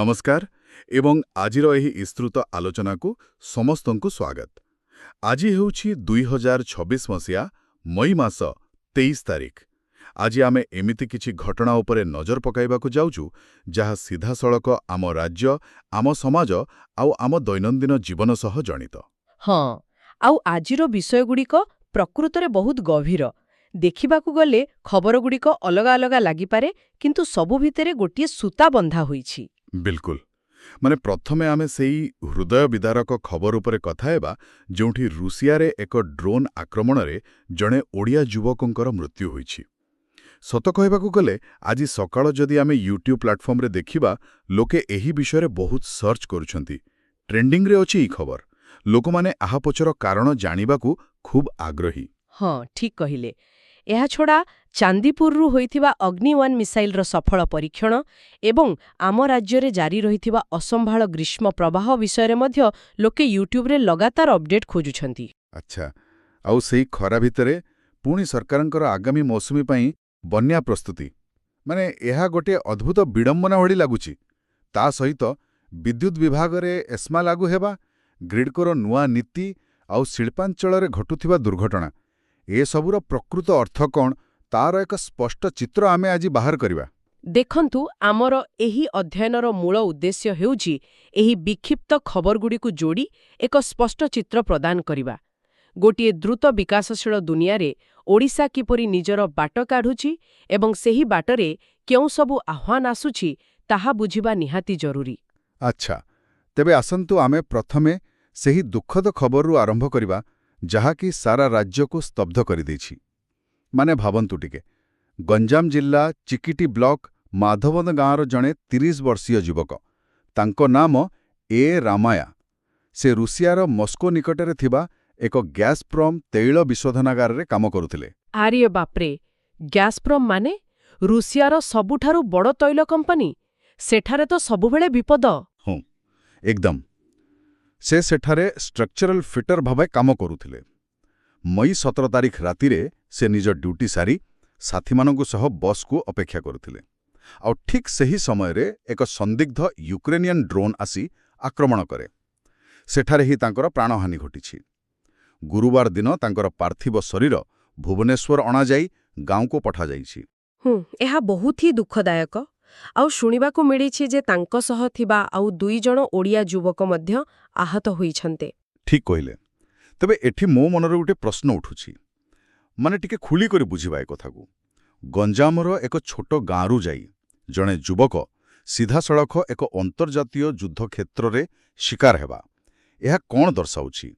नमस्कार एवं आजिर एही विस्तृत आलोचना को समस्तंकु स्वागत। आज हेउछि 2026 मसिया मई मास 23 तारिख। आज आमे एमिति किछि घटना उपरे नजर पकाइबाकु जाउछु जहा सीधा सड़क आम राज्य, आम समाज आउ आम दैनन्दिन जीवन सह जनित। हाँ, आउ आजिरो विषयगुड़िक प्रकृतरे बहुत गभीर। देखिबाकु गले खबरगुड़िक अलगा अलगा लागिपारे, किंतु सबु भितरे गोटिए सूता बंधा होईछि। बिल्कुल, माने प्रथमे आमे सेई हृदय विदारक खबर उपरे कथा हेबा जोंठी रुसियारे एक ड्रोन आक्रमणरे जणे ओडिया युवकंकर मृत्यु होईछि। सत कहबाकु गले आज सकाळ जदि आमे यूट्यूब प्लाटफॉर्म रे देखिबा लोके एही विषय रे बहुत सर्च करूछंती। ट्रेंडिंग रे अछि ई खबर। लोकमाने आहा पछर कारण जानिबाकू खूब आग्रही। हाँ, ठीक कहिले। एहा छोड़ा चांदीपुररु होइथिबा अग्नि-1 मिसाइलर सफल परीक्षण एवं आम राज्ୟରେ जारी रहिथिबा असंभाळ ग्रीष्म प्रवाह विषୟରେ मध्य लोके यूट्यूब रे लगातार अपडेट खोजुछंती। अच्छा, आउ सेई खरा भितरे पुणी सरकारंकर आगामी मौसुमी पई बन्या प्रस्तुति, माने एहा गोटे अद्भुत विडंबना भଳି लागुची। ता सहित विद्युत विभाग रे एस्मा लागू हेबा, ग्रिडकोर नुआ नीति आउ शिल्पांचଳରେ घटुथिबा दुर्घटना, ए सबुर प्रकृत अर्थ कौन तार एक स्पष्ट चित्र आमे आज बाहर करिबा। देखंतु, आमर एही अध्ययनर मूल उद्देश्य हेउछि एही विक्षिप्त खबरगुड़िकु जोड़ी एक स्पष्ट चित्र प्रदान करिबा। गोटिए द्रुत विकासशील दुनियारे ओडिशा किपरि निजर बाट काढुछि एवं सेही बाटरे केउ सबु आह्वान आसुछि ताहा बुझिबा निहाती जरूरी। अच्छा, तेबे आसंतु आमे प्रथमे सेही दुखद खबररु आरंभ करिबा जहाकी सारा राज्य को स्तब्ध करि दैछि। माने भाबंतु टिके, गंजाम जिल्ला चिकिटी ब्लॉक माधवद गाँवर जणे 30 वर्षीय युवक, तांको नाम ए रामाया। से रुसियार मस्को निकटरे थिबा एक गैसप्रॉम तैल विशोधनागार रे काम करुथिले। आरे बापरे, गैसप्रॉम माने रुसियार सबुठारु बड़ तैल कंपनी। सेठारे तो सबुबेले विपद। हाँ, एकदम। से सेठारे स्ट्रक्चरल फिटर भावे काम करुथिले। मई 17 तारिख रातिरे से निज ड्यूटी सारी साथीमानंकु सह बस को अपेक्षा करुथिले। और ठीक सही समय रे एक संदिग्ध यूक्रेनियन ड्रोन आसी आक्रमण करे। सेठारे ही तांकर प्राणहानि घटिछि। गुरुवार दिन तांकर पार्थिव शरीर भुवनेश्वर अणा जाई गाँव को पठा जाइछि। एहा बहुत ही दुखदायक। आउ शुणिबाकु मिलिछि जे तांको सह थिबा आउ 2 जण ओडिया युवक मध्य आहत होइछन्ते। ठीक कहिले। तबे एठी मो मनरे उठे प्रश्न उठुछि, माने टिके खुली करी बुझिबा ए कथाकू। गंजामर एक छोट गाँरु जाई जणे युवक सीधा सड़क एक अंतर्जातीय युद्ध क्षेत्र रे शिकार हेबा, एहा कोण दर्शाउछि?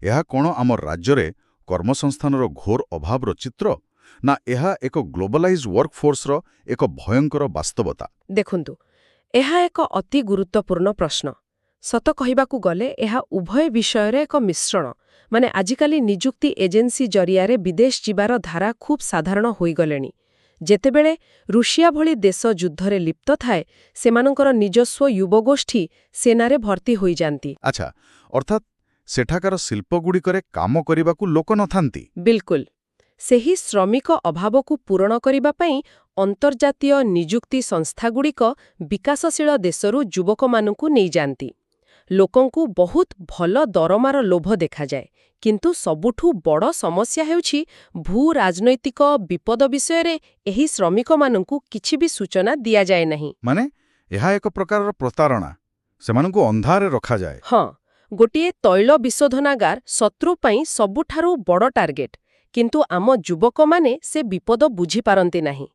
एहा कोण आम राज्य कर्मसंस्थानर घोर अभावर चित्र, ना एहा एक ग्लोबलाइज वर्कफोर्सर एक भयंकर वास्तवता? देखंतु, एहा एक अति गुरुत्वपूर्ण प्रश्न। सत कहिबाकू गले एहा उभय विषयर एक मिश्रण। माने आजिकाली निजुक्ति एजेन्सी जरियारे विदेश जिबार धारा खूब साधारण होई गलेनी। जेतेबेले रुषिया भली देश युद्धरे लिप्त थाए, सेमानंकर निजस्व युवगोष्ठी सेनारे भर्ती होई जांती। अच्छा, अर्थात सेठाकार शिल्पगुड़िकरे काम करिबाकू लोक नथांती। बिल्कुल। सेही श्रमिक अभावकू पूरण करिबा पई अंतर्जातीय निजुक्ति संस्थागुड़िक विकासशील देशरू युवकमानंकू नेई जांती। लोकंकू बहुत भल दरमार लोभ देखा जाए, किंतु सबुठू बड़ समस्या हेउछि भू राजनैतिक विपद विषयरे एही श्रमिकमानंकू किछि भी सूचना दिया जाए नहीं। माने एहा एक प्रकार प्रतारणा, सेमानंकू अंधारे रखा जाए। हाँ, गोटिए तैल विशोधनागार शत्रु पई सबुठारु बड़ टार्गेट, किंतु आम युवक माने से विपद बुझी पारंती नहीं।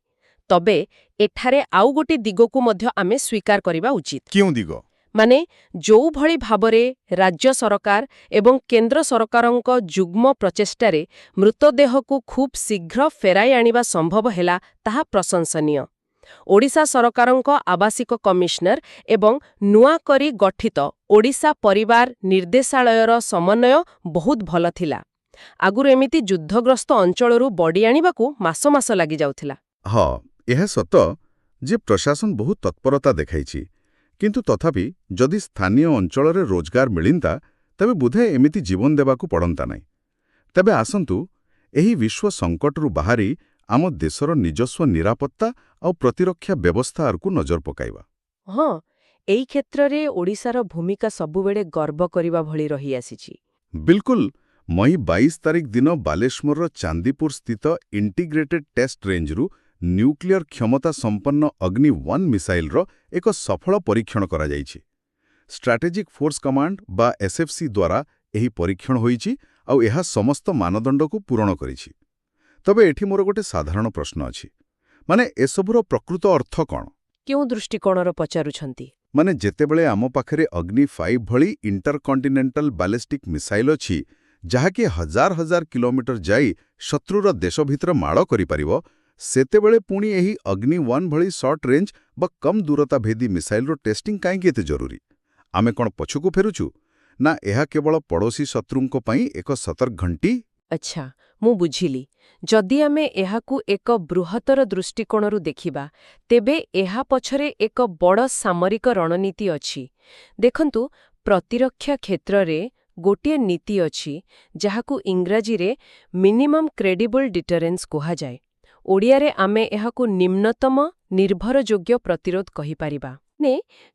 तबे एठारे आउ गोटे दिगकू मध्य आमे स्वीकार करिबा उचित। क्यों दिग? माने जो भली भाबरे राज्य सरकार एवं केंद्र सरकारंक जुग्म प्रचेष्टारे मृतदेहकू खूब शीघ्र फेराई आनिबा संभव हेला ताहा प्रशंसनीय। ओडिशा सरकारंक आवासिक कमिशनर एवं नुआ करी गठित ओडिशा परिवार निर्देशालयर समन्वय बहुत भल थिला। आगुरु एमिति युद्धग्रस्त अंचलरू बडी आनिबाकू मास मास लागि जाउथिला। हाँ, यह सत जे प्रशासन बहुत तत्परता देखाइछि, किंतु तथापि जदि स्थानीय अंचलरे रोजगार मिलिंता तबे बुधे एमिति जीवन देबाकू पड़ंता नहीं। तबे आसंतु एही विश्व संकटरू बाहरी आम देशर निजस्व निरापत्ता और प्रतिरक्षा व्यवस्था को नजर पकाइबा। हाँ, ଏଇ କ୍ଷେତ୍ରରେ ଓଡ଼ିଶାର ଭୂମିକା ସବୁବେଳେ ଗର୍ବ କରିବା ଭଳି ରହିଆସିଛି। ବିଲକୁଲ। ମଇ 22 ତାରିଖ ଦିନ ବାଲେଶ୍ୱରର ଚାନ୍ଦିପୁର ସ୍ଥିତ ଇଣ୍ଟିଗ୍ରେଟେଡ୍ ଟେଷ୍ଟ ରେଞ୍ଜରୁ ନ୍ୟୁକ୍ଲିୟର କ୍ଷମତା ସମ୍ପନ୍ନ ଅଗ୍ନି-1 ମିସାଇଲର ଏକ ସଫଳ ପରୀକ୍ଷଣ କରାଯାଇଛି। ଷ୍ଟ୍ରାଟେଜିକ୍ ଫୋର୍ସ କମାଣ୍ଡ ବା ଏସ୍ଏଫ୍ସି ଦ୍ୱାରା ଏହି ପରୀକ୍ଷଣ ହୋଇଛି ଆଉ ଏହା ସମସ୍ତ ମାନଦଣ୍ଡକୁ ପୂରଣ କରିଛି। ତବେ ଏଠି ମୋର ଗୋଟେ ସାଧାରଣ ପ୍ରଶ୍ନ ଅଛି, ମାନେ ଏସବୁର ପ୍ରକୃତ ଅର୍ଥ କ'ଣ? କେଉଁ ଦୃଷ୍ଟିକୋଣର ପଚାରୁଛନ୍ତି? ମାନେ ଯେତେବେଳେ ଆମ ପାଖରେ ଅଗ୍ନି-5 ଭଳି ଇଣ୍ଟରକଣ୍ଟିନେଣ୍ଟାଲ ବାଲିଷ୍ଟିକ୍ ମିସାଇଲ୍ ଅଛି, ଯାହାକି ହଜାର ହଜାର କିଲୋମିଟର ଯାଇ ଶତ୍ରୁର ଦେଶ ଭିତରେ ମାଡ଼ କରିପାରିବ, ସେତେବେଳେ ପୁଣି ଏହି ଅଗ୍ନି-1 ଭଳି ସର୍ଟ ରେଞ୍ଜ ବା କମ୍ ଦୂରତା ଭେଦୀ ମିସାଇଲର ଟେଷ୍ଟିଂ କାହିଁକି ଏତେ ଜରୁରୀ? ଆମେ କ'ଣ ପଛକୁ ଫେରୁଛୁ, ନା ଏହା କେବଳ ପଡ଼ୋଶୀ ଶତ୍ରୁଙ୍କ ପାଇଁ ଏକ ସତର୍କ ଘଣ୍ଟି? ଆଚ୍ଛା, ମୁଁ ବୁଝିଲି। ଯଦି ଆମେ ଏହାକୁ ଏକ ବୃହତ୍ତର ଦୃଷ୍ଟିକୋଣରୁ ଦେଖିବା, ତେବେ ଏହା ପଛରେ ଏକ ବଡ଼ ସାମରିକ ରଣନୀତି ଅଛି। ଦେଖନ୍ତୁ, ପ୍ରତିରକ୍ଷା କ୍ଷେତ୍ରରେ ଗୋଟିଏ ନୀତି ଅଛି, ଯାହାକୁ ଇଂରାଜୀରେ ମିନିମମ୍ କ୍ରେଡିବଲ୍ ଡିଟରେନ୍ସ କୁହାଯାଏ। ଓଡ଼ିଆରେ ଆମେ ଏହାକୁ ନିମ୍ନତମ ନିର୍ଭରଯୋଗ୍ୟ ପ୍ରତିରୋଧ କହିପାରିବା।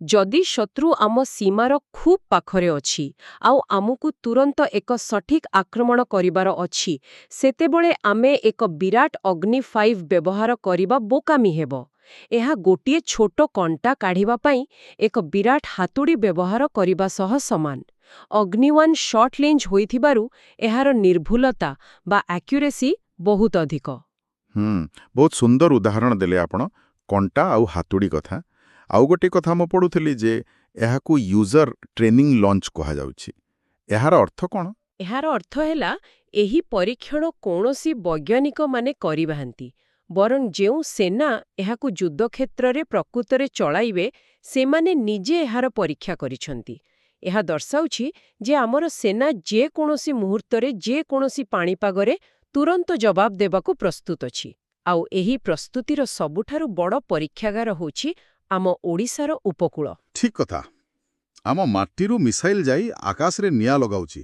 ଯଦି ଶତ୍ରୁ ଆମ ସୀମାର ଖୁବ୍ ପାଖରେ ଅଛି ଆଉ ଆମକୁ ତୁରନ୍ତ ଏକ ସଠିକ୍ ଆକ୍ରମଣ କରିବାର ଅଛି, ସେତେବେଳେ ଆମେ ଏକ ବିରାଟ ଅଗ୍ନି-5 ବ୍ୟବହାର କରିବା ବୋକାମି ହେବ। ଏହା ଗୋଟିଏ ଛୋଟ କଣ୍ଟା କାଢ଼ିବା ପାଇଁ ଏକ ବିରାଟ ହାତୁଡ଼ି ବ୍ୟବହାର କରିବା ସହ ସମାନ। ଅଗ୍ନି-1 ସର୍ଟ ରେଞ୍ଜ ହୋଇଥିବାରୁ ଏହାର ନିର୍ଭୁଲତା ବା ଆକ୍ୟୁରେସି ବହୁତ ଅଧିକ। ବହୁତ ସୁନ୍ଦର ଉଦାହରଣ ଦେଲେ ଆପଣ, କଣ୍ଟା ଆଉ ହାତୁଡ଼ି କଥା। ଆଉ ଗୋଟିଏ କଥା ମୁଁ ପଢ଼ୁଥିଲି ଯେ ଏହାକୁ ୟୁଜର ଟ୍ରେନିଂ ଲଞ୍ଚ କୁହାଯାଉଛି। ଏହାର ଅର୍ଥ କ'ଣ? ଏହାର ଅର୍ଥ ହେଲା, ଏହି ପରୀକ୍ଷଣ କୌଣସି ବୈଜ୍ଞାନିକମାନେ କରିନାହାନ୍ତି, ବରଂ ଯେଉଁ ସେନା ଏହାକୁ ଯୁଦ୍ଧକ୍ଷେତ୍ରରେ ପ୍ରକୃତରେ ଚଳାଇବେ, ସେମାନେ ନିଜେ ଏହାର ପରୀକ୍ଷା କରିଛନ୍ତି। ଏହା ଦର୍ଶାଉଛି ଯେ ଆମର ସେନା ଯେକୌଣସି ମୁହୂର୍ତ୍ତରେ ଯେକୌଣସି ପାଣିପାଗରେ ତୁରନ୍ତ ଜବାବ ଦେବାକୁ ପ୍ରସ୍ତୁତ ଅଛି। ଆଉ ଏହି ପ୍ରସ୍ତୁତିର ସବୁଠାରୁ ବଡ଼ ପରୀକ୍ଷାଗାର ହେଉଛି ଆମ ଓଡ଼ିଶାର ଉପକୂଳ। ଠିକ୍ କଥା। ଆମ ମାଟିରୁ ମିସାଇଲ୍ ଯାଇ ଆକାଶରେ ନିଆଁ ଲଗାଉଛି,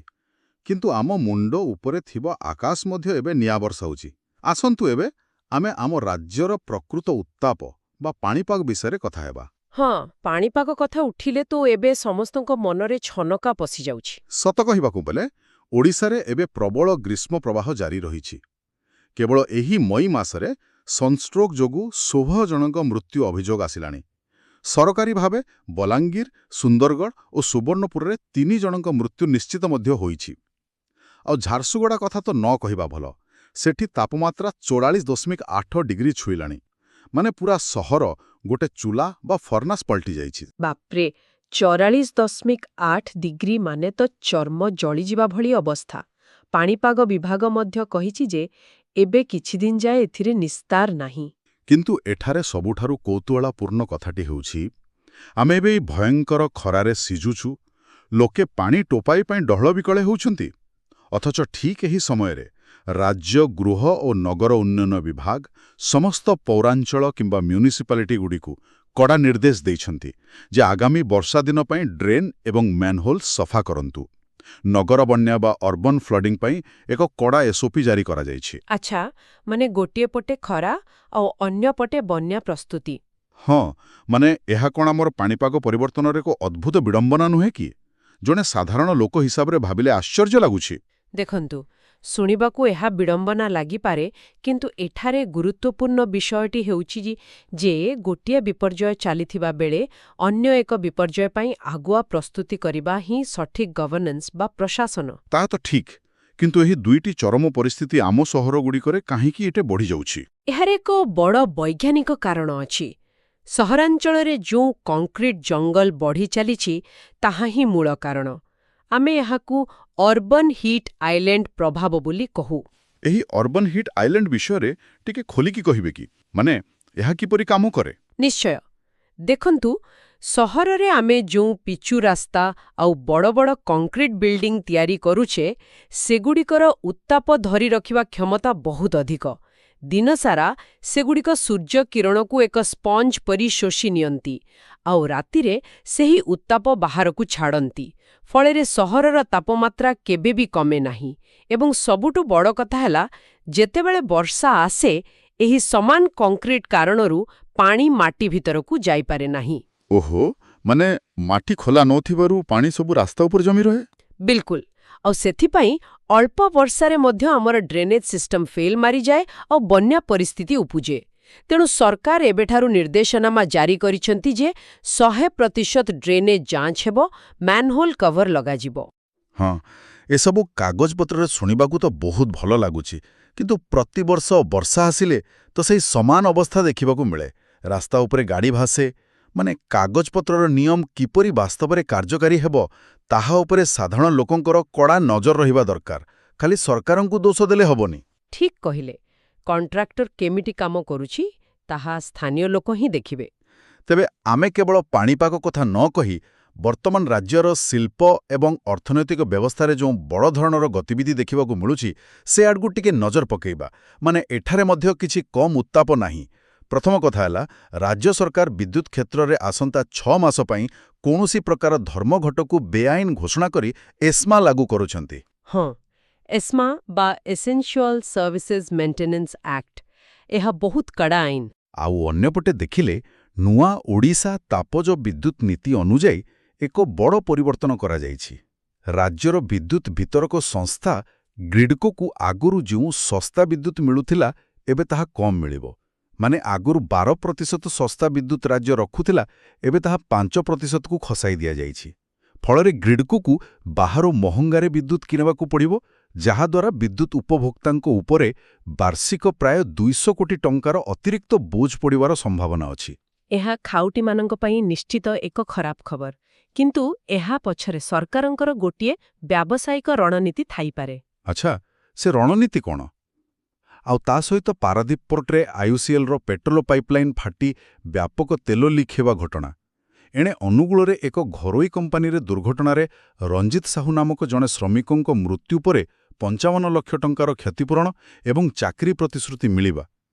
କିନ୍ତୁ ଆମ ମୁଣ୍ଡ ଉପରେ ଥିବା ଆକାଶ ମଧ୍ୟ ଏବେ ନିଆଁ ବର୍ଷାଉଛି। ଆସନ୍ତୁ ଏବେ ଆମେ ଆମ ରାଜ୍ୟର ପ୍ରକୃତ ଉତ୍ତାପ ବା ପାଣିପାଗ ବିଷୟରେ କଥା ହେବା। ହଁ, ପାଣିପାଗ କଥା ଉଠିଲେ ତ ଏବେ ସମସ୍ତଙ୍କ ମନରେ ଛନକା ପଶିଯାଉଛି। ସତ କହିବାକୁ ଗଲେ ଓଡ଼ିଶାରେ ଏବେ ପ୍ରବଳ ଗ୍ରୀଷ୍ମ ପ୍ରବାହ ଜାରି ରହିଛି। କେବଳ ଏହି ମଇ ମାସରେ ସନଷ୍ଟ୍ରୋକ୍ ଯୋଗୁଁ 16 ଜଣଙ୍କ ମୃତ୍ୟୁ ଅଭିଯୋଗ ଆସିଲାଣି। ସରକାରୀ ଭାବେ ବଲାଙ୍ଗୀର, ସୁନ୍ଦରଗଡ଼ ଓ ସୁବର୍ଣ୍ଣପୁରରେ 3 ଜଣଙ୍କ ମୃତ୍ୟୁ ନିଶ୍ଚିତ ମଧ୍ୟ ହୋଇଛି। ଆଉ ଝାରସୁଗୁଡ଼ା କଥା ତ ନ କହିବା ଭଲ। ସେଠି ତାପମାତ୍ରା 44.8 ଡିଗ୍ରୀ ଛୁଇଁଲାଣି। ମାନେ ପୁରା ସହର ଗୋଟେ ଚୁଲା ବା ଫର୍ନାସ୍ ପଲଟି ଯାଇଛି। ବାପ୍ରେ, 44.8 ଡିଗ୍ରୀ ମାନେ ତ ଚର୍ମ ଜଳିଯିବା ଭଳି ଅବସ୍ଥା। ପାଣିପାଗ ବିଭାଗ ମଧ୍ୟ କହିଛି ଯେ ଏବେ କିଛିଦିନ ଯାଏ ଏଥିରେ ନିସ୍ତାର ନାହିଁ। କିନ୍ତୁ ଏଠାରେ ସବୁଠାରୁ କୌତୂହଳପୂର୍ଣ୍ଣ କଥାଟି ହେଉଛି, ଆମେ ଏବେ ଏହି ଭୟଙ୍କର ଖରାରେ ସିଝୁଛୁ, ଲୋକେ ପାଣି ଟୋପାଇ ପାଇଁ ଡହଳ ବିକଳ ହେଉଛନ୍ତି, ଅଥଚ ଠିକ୍ ଏହି ସମୟରେ ରାଜ୍ୟ ଗୃହ ଓ ନଗର ଉନ୍ନୟନ ବିଭାଗ ସମସ୍ତ ପୌରାଞ୍ଚଳ କିମ୍ବା ମ୍ୟୁନିସିପାଲିଟିଗୁଡ଼ିକୁ କଡ଼ା ନିର୍ଦ୍ଦେଶ ଦେଇଛନ୍ତି ଯେ ଆଗାମୀ ବର୍ଷାଦିନ ପାଇଁ ଡ୍ରେନ୍ ଏବଂ ମ୍ୟାନହୋଲ୍ ସଫା କରନ୍ତୁ। ନଗର ବନ୍ୟା ବା ଅର୍ବାନ୍ ଫ୍ଲଡିଂ ପାଇଁ ଏକ କଡ଼ା ଏସ୍ଓପି ଜାରି କରାଯାଇଛି। ଆଚ୍ଛା, ମାନେ ଗୋଟିଏ ପଟେ ଖରା ଆଉ ଅନ୍ୟ ପଟେ ବନ୍ୟା ପ୍ରସ୍ତୁତି। ହଁ, ମାନେ ଏହା କ'ଣ ଆମର ପାଣିପାଗ ପରିବର୍ତ୍ତନର ଏକ ଅଦ୍ଭୁତ ବିଡ଼ମ୍ବନା ନୁହେଁ କି? ଜଣେ ସାଧାରଣ ଲୋକ ହିସାବରେ ଭାବିଲେ ଆଶ୍ଚର୍ଯ୍ୟ ଲାଗୁଛି। ଦେଖନ୍ତୁ, ଶୁଣିବାକୁ ଏହା ବିଡ଼ମ୍ବନା ଲାଗିପାରେ, କିନ୍ତୁ ଏଠାରେ ଗୁରୁତ୍ୱପୂର୍ଣ୍ଣ ବିଷୟଟି ହେଉଛି ଯେ ଗୋଟିଏ ବିପର୍ଯ୍ୟୟ ଚାଲିଥିବା ବେଳେ ଅନ୍ୟ ଏକ ବିପର୍ଯ୍ୟୟ ପାଇଁ ଆଗୁଆ ପ୍ରସ୍ତୁତି କରିବା ହିଁ ସଠିକ୍ ଗଭର୍ଣ୍ଣାନ୍ସ ବା ପ୍ରଶାସନ। ତାହା ତ ଠିକ୍, କିନ୍ତୁ ଏହି ଦୁଇଟି ଚରମ ପରିସ୍ଥିତି ଆମ ସହରଗୁଡ଼ିକରେ କାହିଁକି ଏତେ ବଢ଼ିଯାଉଛି? ଏହାର ଏକ ବଡ଼ ବୈଜ୍ଞାନିକ କାରଣ ଅଛି। ସହରାଞ୍ଚଳରେ ଯେଉଁ କଂକ୍ରିଟ ଜଙ୍ଗଲ ବଢ଼ି ଚାଲିଛି, ତାହା ହିଁ ମୂଳ କାରଣ। ଆମେ ଏହାକୁ ଅର୍ବାନ୍ ହିଟ୍ ଆଇଲ୍ୟାଣ୍ଡ ପ୍ରଭାବ ବୋଲି କହୁ। ଏହି ଅର୍ବାନ୍ ହିଟ୍ ଆଇଲ୍ୟାଣ୍ଡ ବିଷୟରେ ଟିକେ ଖୋଲିକି କହିବେ କି? ମାନେ ଏହା କିପରି କାମ କରେ? ନିଶ୍ଚୟ। ଦେଖନ୍ତୁ, ସହରରେ ଆମେ ଯେଉଁ ପିଚୁ ରାସ୍ତା ଆଉ ବଡ଼ ବଡ଼ କଂକ୍ରିଟ ବିଲ୍ଡିଂ ତିଆରି କରୁଛେ, ସେଗୁଡ଼ିକର ଉତ୍ତାପ ଧରି ରଖିବା କ୍ଷମତା ବହୁତ ଅଧିକ। ଦିନସାରା ସେଗୁଡ଼ିକ ସୂର୍ଯ୍ୟ କିରଣକୁ ଏକ ସ୍ପଞ୍ଜ ପରି ଶୋଷି ନିଅନ୍ତି ଆଉ ରାତିରେ ସେହି ଉତ୍ତାପ ବାହାରକୁ ଛାଡ଼ନ୍ତି। ଫଳରେ ସହରର ତାପମାତ୍ରା କେବେ ବି କମେ ନାହିଁ। ଏବଂ ସବୁଠୁ ବଡ଼ କଥା ହେଲା, ଯେତେବେଳେ ବର୍ଷା ଆସେ, ଏହି ସମାନ କଂକ୍ରିଟ କାରଣରୁ ପାଣି ମାଟି ଭିତରକୁ ଯାଇପାରେ ନାହିଁ। ଓହୋ, ମାନେ ମାଟି ଖୋଲା ନଥିବାରୁ ପାଣି ସବୁ ରାସ୍ତା ଉପରେ ଜମି ରହେ? ବିଲକୁଲ। ଆଉ ସେଥିପାଇଁ ଅଳ୍ପ ବର୍ଷାରେ ମଧ୍ୟ ଆମର ଡ୍ରେନେଜ ସିଷ୍ଟମ ଫେଲ୍ ମାରିଯାଏ ଆଉ ବନ୍ୟା ପରିସ୍ଥିତି ଉପୁଜେ। ତେଣୁ ସରକାର ଏବେଠାରୁ ନିର୍ଦ୍ଦେଶନାମା ଜାରି କରିଛନ୍ତି ଯେ 100% ଡ୍ରେନେଜ ଯାଞ୍ଚ ହେବ, ମ୍ୟାନହୋଲ୍ କଭର ଲଗାଯିବ। ହଁ, ଏସବୁ କାଗଜପତ୍ରରେ ଶୁଣିବାକୁ ତ ବହୁତ ଭଲ ଲାଗୁଛି, କିନ୍ତୁ ପ୍ରତିବର୍ଷ ବର୍ଷା ଆସିଲେ ତ ସେଇ ସମାନ ଅବସ୍ଥା ଦେଖିବାକୁ ମିଳେ। ରାସ୍ତା ଉପରେ ଗାଡ଼ି ଭାସେ। ମାନେ କାଗଜପତ୍ରର ନିୟମ କିପରି ବାସ୍ତବରେ କାର୍ଯ୍ୟକାରୀ ହେବ ତାହା ଉପରେ ସାଧାରଣ ଲୋକଙ୍କର କଡ଼ା ନଜର ରହିବା ଦରକାର। ଖାଲି ସରକାରଙ୍କୁ ଦୋଷ ଦେଲେ ହବନି। ଠିକ୍ କହିଲେ। କଣ୍ଟ୍ରାକ୍ଟର କେମିତି କାମ କରୁଛି ତାହା ସ୍ଥାନୀୟ ଲୋକ ହିଁ ଦେଖିବେ। ତେବେ ଆମେ କେବଳ ପାଣିପାଗ କଥା ନ କହି ବର୍ତ୍ତମାନ ରାଜ୍ୟର ଶିଳ୍ପ ଏବଂ ଅର୍ଥନୈତିକ ବ୍ୟବସ୍ଥାରେ ଯେଉଁ ବଡ଼ ଧରଣର ଗତିବିଧି ଦେଖିବାକୁ ମିଳୁଛି ସେ ଆଡ଼କୁ ଟିକେ ନଜର ପକାଇବା। ମାନେ ଏଠାରେ ମଧ୍ୟ କିଛି କମ୍ ଉତ୍ତାପ ନାହିଁ। ପ୍ରଥମ କଥା ହେଲା, ରାଜ୍ୟ ସରକାର ବିଦ୍ୟୁତ୍ କ୍ଷେତ୍ରରେ ଆସନ୍ତା 6 ମାସ ପାଇଁ କୌଣସି ପ୍ରକାର ଧର୍ମଘଟକୁ ବେଆଇନ ଘୋଷଣା କରି ଏସ୍ମା ଲାଗୁ କରୁଛନ୍ତି। ହଁ, ଏସ୍ମା ବା ଏସେନ୍ସିଆଲ୍ ସର୍ଭିସେସ୍ ମେଣ୍ଟେନାନ୍ସ ଆକ୍ଟ, ଏହା ବହୁତ କଡ଼ା ଆଇନ। ଆଉ ଅନ୍ୟପଟେ ଦେଖିଲେ, ନୂଆ ଓଡ଼ିଶା ତାପଜ ବିଦ୍ୟୁତ୍ ନୀତି ଅନୁଯାୟୀ ଏକ ବଡ଼ ପରିବର୍ତ୍ତନ କରାଯାଇଛି। ରାଜ୍ୟର ବିଦ୍ୟୁତ୍ ବିତରକ ସଂସ୍ଥା ଗ୍ରିଡ୍କୋକୁ ଆଗରୁ ଯେଉଁ ଶସ୍ତା ବିଦ୍ୟୁତ୍ ମିଳୁଥିଲା ଏବେ ତାହା କମ୍ ମିଳିବ। ମାନେ ଆଗରୁ 12% ଶସ୍ତା ବିଦ୍ୟୁତ୍ ରାଜ୍ୟ ରଖୁଥିଲା, ଏବେ ତାହା 5%କୁ ଖସାଇ ଦିଆଯାଇଛି। ଫଳରେ ଗ୍ରିଡ୍କୋକୁ ବାହାରୁ ମହଙ୍ଗାରେ ବିଦ୍ୟୁତ୍ କିଣିବାକୁ ପଡ଼ିବ, ଯାହାଦ୍ୱାରା ବିଦ୍ୟୁତ୍ ଉପଭୋକ୍ତାଙ୍କ ଉପରେ ବାର୍ଷିକ ପ୍ରାୟ 200 କୋଟି ଟଙ୍କାର ଅତିରିକ୍ତ ବୋଝ ପଡ଼ିବାର ସମ୍ଭାବନା ଅଛି। ଏହା ଖାଉଟିମାନଙ୍କ ପାଇଁ ନିଶ୍ଚିତ ଏକ ଖରାପ ଖବର। କିନ୍ତୁ ଏହା ପଛରେ ସରକାରଙ୍କର ଗୋଟିଏ ବ୍ୟାବସାୟିକ ରଣନୀତି ଥାଇପାରେ। ଆଚ୍ଛା, ସେ ରଣନୀତି କ'ଣ? ଆଉ ତା ସହିତ ପାରାଦୀପ ପୋର୍ଟରେ IOCLର ପେଟ୍ରୋଲ ପାଇପଲାଇନ୍ ଫାଟି ବ୍ୟାପକ ତେଲ ଲିକ୍ ହେବା ଘଟଣା। ଏଣେ ଅନୁଗୁଳରେ ଏକ ଘରୋଇ କମ୍ପାନୀରେ ଦୁର୍ଘଟଣାରେ ରଞ୍ଜିତ ସାହୁ ନାମକ ଜଣେ ଶ୍ରମିକଙ୍କ ମୃତ୍ୟୁ ପରେ 55 ଲକ୍ଷ ଟଙ୍କାର କ୍ଷତିପୂରଣ ଏବଂ ଚାକିରି ପ୍ରତିଶ୍ରୁତି ମିଳିବା।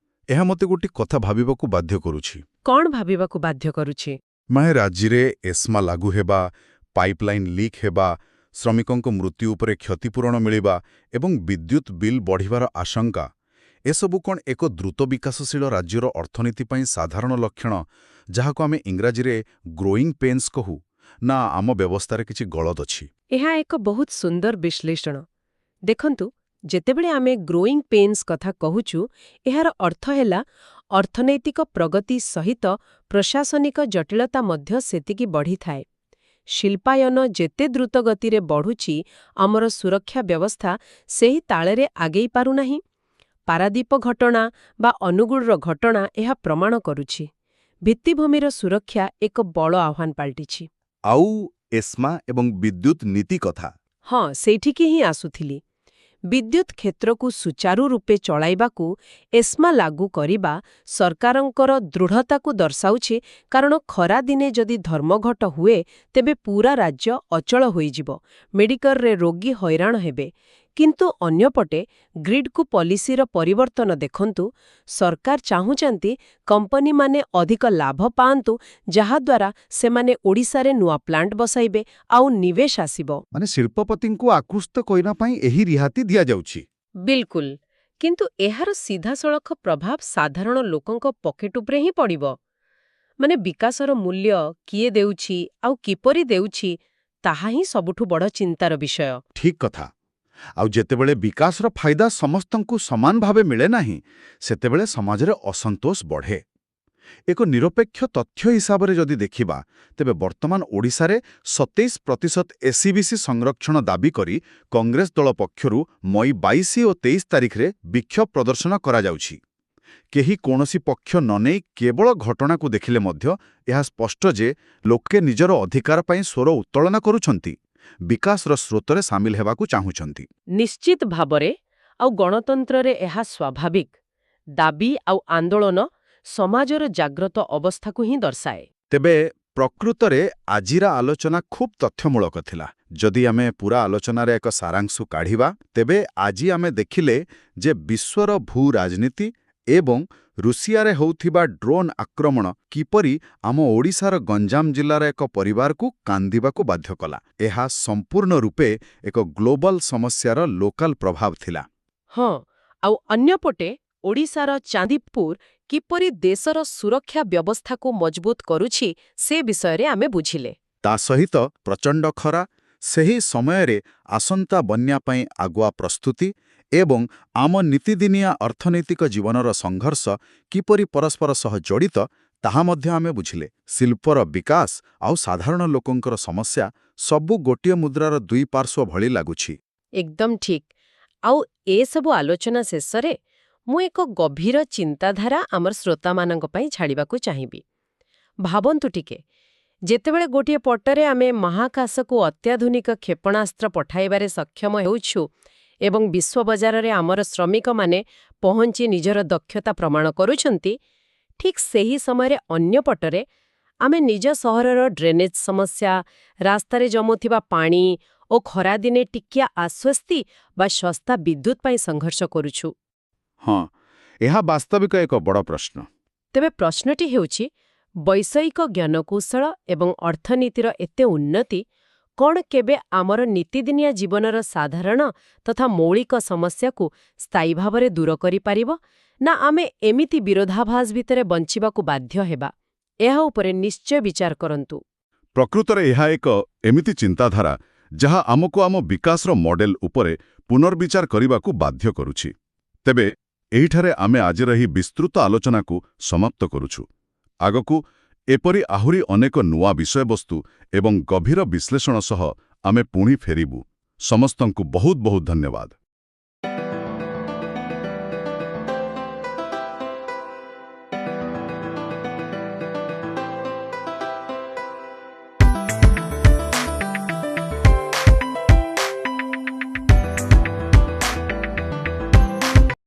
ଏହା ମୋତେ ଗୋଟିଏ କଥା ଭାବିବାକୁ ବାଧ୍ୟ କରୁଛି। କ'ଣ ଭାବିବାକୁ ବାଧ୍ୟ କରୁଛି? ରାଜ୍ୟରେ ଏସ୍ମା ଲାଗୁ ହେବା, ପାଇପଲାଇନ୍ ଲିକ୍ ହେବା, ଶ୍ରମିକଙ୍କ ମୃତ୍ୟୁ ଉପରେ କ୍ଷତିପୂରଣ ମିଳିବା ଏବଂ ବିଦ୍ୟୁତ୍ ବିଲ୍ ବଢ଼ିବାର ଆଶଙ୍କା, ଏସବୁ କ'ଣ ଏକ ଦ୍ରୁତ ବିକାଶଶୀଳ ରାଜ୍ୟର ଅର୍ଥନୀତି ପାଇଁ ସାଧାରଣ ଲକ୍ଷଣ, ଯାହାକୁ ଆମେ ଇଂରାଜୀରେ ଗ୍ରୋଇଂ ପେନ୍ସ କହୁ, ନା ଆମ ବ୍ୟବସ୍ଥାରେ କିଛି ଗଳତ ଅଛି? ଏହା ଏକ ବହୁତ ସୁନ୍ଦର ବିଶ୍ଳେଷଣ। ଦେଖନ୍ତୁ, ଯେତେବେଳେ ଆମେ ଗ୍ରୋଇଂ ପେନ୍ସ କଥା କହୁଛୁ, ଏହାର ଅର୍ଥ ହେଲା ଅର୍ଥନୈତିକ ପ୍ରଗତି ସହିତ ପ୍ରଶାସନିକ ଜଟିଳତା ମଧ୍ୟ ସେତିକି ବଢ଼ିଥାଏ। ଶିଳ୍ପାୟନ ଯେତେ ଦ୍ରୁତ ଗତିରେ ବଢ଼ୁଛି, ଆମର ସୁରକ୍ଷା ବ୍ୟବସ୍ଥା ସେହି ତାଳରେ ଆଗେଇ ପାରୁନାହିଁ। ପାରାଦୀପ ଘଟଣା ବା ଅନୁଗୁଳର ଘଟଣା ଏହା ପ୍ରମାଣ କରୁଛି। ଭିତ୍ତିଭୂମିର ସୁରକ୍ଷା ଏକ ବଡ଼ ଆହ୍ୱାନ ପାଲଟିଛି। ଆଉ ଏସ୍ମା ଏବଂ ବିଦ୍ୟୁତ୍ ନୀତି କଥା? ହଁ, ସେଇଠିକି ହିଁ ଆସୁଥିଲି। ବିଦ୍ୟୁତ୍ କ୍ଷେତ୍ରକୁ ସୁଚାରୁ ରୂପେ ଚଳାଇବାକୁ ଏସ୍ମା ଲାଗୁ କରିବା ସରକାରଙ୍କର ଦୃଢ଼ତାକୁ ଦର୍ଶାଉଛି, କାରଣ ଖରାଦିନେ ଯଦି ଧର୍ମଘଟ ହୁଏ ତେବେ ପୂରା ରାଜ୍ୟ ଅଚଳ ହୋଇଯିବ, ମେଡିକାଲରେ ରୋଗୀ ହଇରାଣ ହେବେ। କିନ୍ତୁ ଅନ୍ୟପଟେ ଗ୍ରିଡ୍କୁ ପଲିସିର ପରିବର୍ତ୍ତନ ଦେଖନ୍ତୁ। ସରକାର ଚାହୁଁଛନ୍ତି କମ୍ପାନୀମାନେ ଅଧିକ ଲାଭ ପାଆନ୍ତୁ, ଯାହାଦ୍ୱାରା ସେମାନେ ଓଡ଼ିଶାରେ ନୂଆ ପ୍ଲାଣ୍ଟ ବସାଇବେ ଆଉ ନିବେଶ ଆସିବ। ମାନେ ଶିଳ୍ପପତିଙ୍କୁ ଆକୃଷ୍ଟ କରିବା ପାଇଁ ଏହି ରିହାତି ଦିଆଯାଉଛି। ବିଲକୁଲ। କିନ୍ତୁ ଏହାର ସିଧାସଳଖ ପ୍ରଭାବ ସାଧାରଣ ଲୋକଙ୍କ ପକେଟ ଉପରେ ହିଁ ପଡ଼ିବ। ମାନେ ବିକାଶର ମୂଲ୍ୟ କିଏ ଦେଉଛି ଆଉ କିପରି ଦେଉଛି, ତାହା ହିଁ ସବୁଠୁ ବଡ଼ ଚିନ୍ତାର ବିଷୟ। ଠିକ୍ କଥା। ଆଉ ଯେତେବେଳେ ବିକାଶର ଫାଇଦା ସମସ୍ତଙ୍କୁ ସମାନ ଭାବେ ମିଳେ ନାହିଁ, ସେତେବେଳେ ସମାଜରେ ଅସନ୍ତୋଷ ବଢ଼େ। ଏକ ନିରପେକ୍ଷ ତଥ୍ୟ ହିସାବରେ ଯଦି ଦେଖିବା, ତେବେ ବର୍ତ୍ତମାନ ଓଡ଼ିଶାରେ 27% SEBC ସଂରକ୍ଷଣ ଦାବି କରି କଂଗ୍ରେସ ଦଳ ପକ୍ଷରୁ ମଇ 22 ଓ 23 ତାରିଖରେ ବିକ୍ଷୋଭ ପ୍ରଦର୍ଶନ କରାଯାଉଛି। କେହି କୌଣସି ପକ୍ଷ ନ ନେଇ କେବଳ ଘଟଣାକୁ ଦେଖିଲେ ମଧ୍ୟ ଏହା ସ୍ପଷ୍ଟ ଯେ ଲୋକେ ନିଜର ଅଧିକାର ପାଇଁ ସ୍ୱର ଉତ୍ତୋଳନ କରୁଛନ୍ତି, ବିକାଶର ସ୍ରୋତରେ ସାମିଲ ହେବାକୁ ଚାହୁଁଛନ୍ତି। ନିଶ୍ଚିତ ଭାବରେ। ଆଉ ଗଣତନ୍ତ୍ରରେ ଏହା ସ୍ୱାଭାବିକ। ଦାବି ଆଉ ଆନ୍ଦୋଳନ ସମାଜର ଜାଗ୍ରତ ଅବସ୍ଥାକୁ ହିଁ ଦର୍ଶାଏ। ତେବେ ପ୍ରକୃତରେ ଆଜିର ଆଲୋଚନା ଖୁବ୍ ତଥ୍ୟମୂଳକ ଥିଲା। ଯଦି ଆମେ ପୂରା ଆଲୋଚନାରେ ଏକ ସାରାଂଶ କାଢ଼ିବା, ତେବେ ଆଜି ଆମେ ଦେଖିଲେ ଯେ ବିଶ୍ୱର ଭୂ ରାଜନୀତି ଏବଂ ରୁଷିଆରେ ହେଉଥିବା ଡ୍ରୋନ୍ ଆକ୍ରମଣ କିପରି ଆମ ଓଡ଼ିଶାର ଗଞ୍ଜାମ ଜିଲ୍ଲାର ଏକ ପରିବାରକୁ କାନ୍ଦିବାକୁ ବାଧ୍ୟ କଲା। ଏହା ସମ୍ପୂର୍ଣ୍ଣ ରୂପେ ଏକ ଗ୍ଲୋବାଲ ସମସ୍ୟାର ଲୋକାଲ ପ୍ରଭାବ ଥିଲା। ହଁ, ଆଉ ଅନ୍ୟପଟେ ଓଡ଼ିଶାର ଚାନ୍ଦିପୁର କିପରି ଦେଶର ସୁରକ୍ଷା ବ୍ୟବସ୍ଥାକୁ ମଜବୁତ କରୁଛି ସେ ବିଷୟରେ ଆମେ ବୁଝିଲେ। ତା ସହିତ ପ୍ରଚଣ୍ଡ ଖରା, ସେହି ସମୟରେ ଆସନ୍ତା ବନ୍ୟା ପାଇଁ ଆଗୁଆ ପ୍ରସ୍ତୁତି ଏବଂ ଆମ ନୀତିଦିନିଆ ଅର୍ଥନୈତିକ ଜୀବନର ସଂଘର୍ଷ କିପରି ପରସ୍ପର ସହ ଜଡ଼ିତ ତାହା ମଧ୍ୟ ଆମେ ବୁଝିଲେ। ଶିଳ୍ପର ବିକାଶ ଆଉ ସାଧାରଣ ଲୋକଙ୍କର ସମସ୍ୟା ସବୁ ଗୋଟିଏ ମୁଦ୍ରାର ଦୁଇ ପାର୍ଶ୍ୱ ଭଳି ଲାଗୁଛି। ଏକଦମ ଠିକ୍। ଆଉ ଏସବୁ ଆଲୋଚନା ଶେଷରେ ମୁଁ ଏକ ଗଭୀର ଚିନ୍ତାଧାରା ଆମର ଶ୍ରୋତାମାନଙ୍କ ପାଇଁ ଛାଡ଼ିବାକୁ ଚାହିଁବି। ଭାବନ୍ତୁ ଟିକେ, ଯେତେବେଳେ ଗୋଟିଏ ପଟରେ ଆମେ ମହାକାଶକୁ ଅତ୍ୟାଧୁନିକ କ୍ଷେପଣାସ୍ତ୍ର ପଠାଇବାରେ ସକ୍ଷମ ହେଉଛୁ ଏବଂ ବିଶ୍ୱ ବଜାରରେ ଆମର ଶ୍ରମିକମାନେ ପହଞ୍ଚି ନିଜର ଦକ୍ଷତା ପ୍ରମାଣ କରୁଛନ୍ତି, ଠିକ୍ ସେହି ସମୟରେ ଅନ୍ୟପଟରେ ଆମେ ନିଜ ସହରର ଡ୍ରେନେଜ୍ ସମସ୍ୟା, ରାସ୍ତାରେ ଜମୁଥିବା ପାଣି ଓ ଖରାଦିନେ ଟିକିଆ ଆଶ୍ୱସ୍ତି ବା ଶସ୍ତା ବିଦ୍ୟୁତ୍ ପାଇଁ ସଂଘର୍ଷ କରୁଛୁ। ହଁ, ଏହା ବାସ୍ତବିକ ଏକ ବଡ଼ ପ୍ରଶ୍ନ। ତେବେ ପ୍ରଶ୍ନଟି ହେଉଛି, ବୈଷୟିକ ଜ୍ଞାନକୌଶଳ ଏବଂ ଅର୍ଥନୀତିର ଏତେ ଉନ୍ନତି କ'ଣ କେବେ ଆମର ନୀତିଦିନିଆ ଜୀବନର ସାଧାରଣ ତଥା ମୌଳିକ ସମସ୍ୟାକୁ ସ୍ଥାୟୀ ଭାବରେ ଦୂର କରିପାରିବ, ନା ଆମେ ଏମିତି ବିରୋଧାଭାସ ଭିତରେ ବଞ୍ଚିବାକୁ ବାଧ୍ୟ ହେବା? ଏହା ଉପରେ ନିଶ୍ଚୟ ବିଚାର କରନ୍ତୁ। ପ୍ରକୃତରେ ଏହା ଏକ ଏମିତି ଚିନ୍ତାଧାରା ଯାହା ଆମକୁ ଆମ ବିକାଶର ମଡେଲ ଉପରେ ପୁନର୍ବିଚାର କରିବାକୁ ବାଧ୍ୟ କରୁଛି। ତେବେ ଏହିଠାରେ ଆମେ ଆଜିର ଏହି ବିସ୍ତୃତ ଆଲୋଚନାକୁ ସମାପ୍ତ କରୁଛୁ। ଆଗକୁ ଏପରି ଆହୁରି ଅନେକ ନୂଆ ବିଷୟବସ୍ତୁ ଏବଂ ଗଭୀର ବିଶ୍ଳେଷଣ ସହ ଆମେ ପୁଣି ଫେରିବୁ। ସମସ୍ତଙ୍କୁ ବହୁତ ବହୁତ ଧନ୍ୟବାଦ।